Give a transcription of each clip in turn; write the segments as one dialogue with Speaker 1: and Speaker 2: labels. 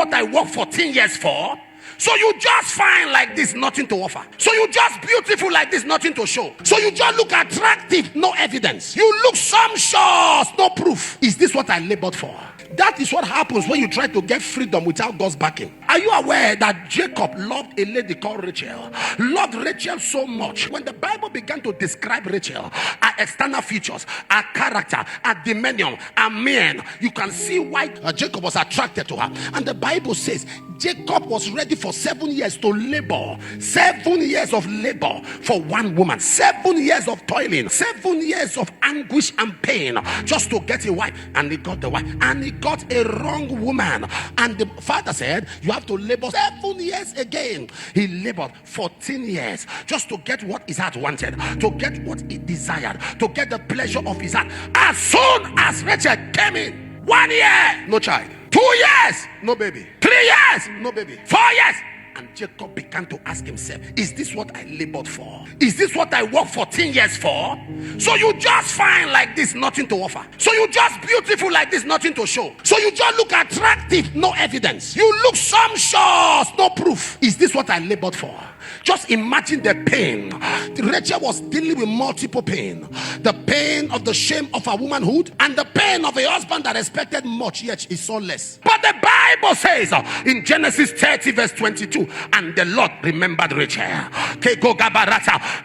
Speaker 1: what I worked 14 years for? So you just fine like this, nothing to offer. So you just beautiful like this, nothing to show. So you just look attractive, no evidence. You look sumptuous, no proof. Is this what I labored for? That is what happens when you try to get freedom without God's backing. Are you aware that Jacob loved a lady called Rachel? Loved Rachel so much. When the Bible began to describe Rachel, her external features, her character, her demeanor, her mien, you can see why Jacob was attracted to her. And the Bible says Jacob was ready for 7 years to labor. 7 years of labor for one woman. 7 years of toiling. 7 years of anguish and pain just to get a wife. And he got the wife. And he got a wrong woman. And the father said, you have to labor 7 years again. He labored 14 years just to get what his heart wanted, to get what he desired, to get the pleasure of his heart. As soon as Rachel came in, 1 year, no child. 2 years, no baby. 3 years, no baby. 4 years. And Jacob began to ask himself, is this what I labored for? Is this what I worked 14 years for? So you just fine like this, nothing to offer. So you just beautiful like this, nothing to show. So you just look attractive, no evidence. You look sumptuous, no proof. Is this what I labored for? Just imagine the pain. Rachel was dealing with multiple pain. The pain of the shame of her womanhood, and the pain of a husband that expected much, yet he saw less. But the Bible says in Genesis 30 verse 22, and the Lord remembered Rachel.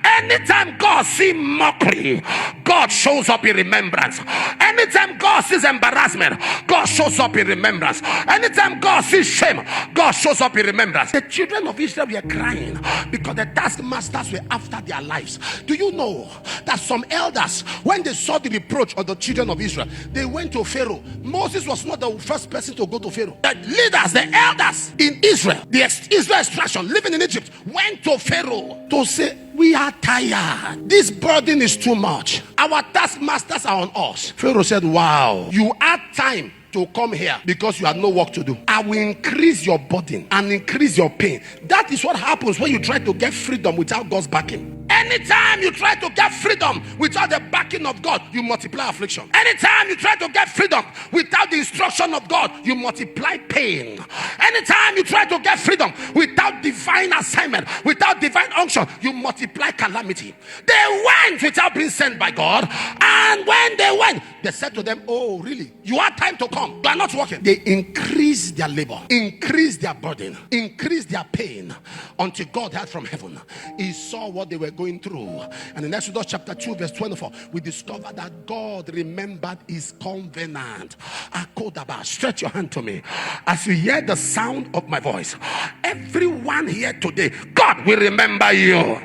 Speaker 1: Anytime God sees mockery, God shows up in remembrance. Anytime God sees embarrassment, God shows up in remembrance. Anytime God sees shame, God shows up in remembrance. The children of Israel were crying because the taskmasters were after their lives. Do you know that some elders, when they saw the reproach of the children of Israel, they went to Pharaoh? Moses was not the first person to go to Pharaoh. The leaders, the elders in Israel, the Israel extraction living in Egypt, went to Pharaoh to say, we are tired. This burden is too much. Our taskmasters are on us. Pharaoh said, wow, you had time to come here because you had no work to do. I will increase your burden and increase your pain. That is what happens when you try to get freedom without God's backing. Anytime you try to get freedom without the backing of God, you multiply affliction. Anytime you try to get freedom without the instruction of God, you multiply pain. Anytime you try to get freedom without divine assignment, without divine unction, you multiply calamity. They went without being sent by God, and when they went, they said to them, oh really, you have time to come, you are not working. They increased their labor, increased their burden, increased their pain, until God heard from heaven. He saw what they were going through. And in Exodus chapter 2 verse 24, we discover that God remembered his covenant. Akodaba, stretch your hand to me as you hear the sound of my voice. Everyone here today, God will remember you.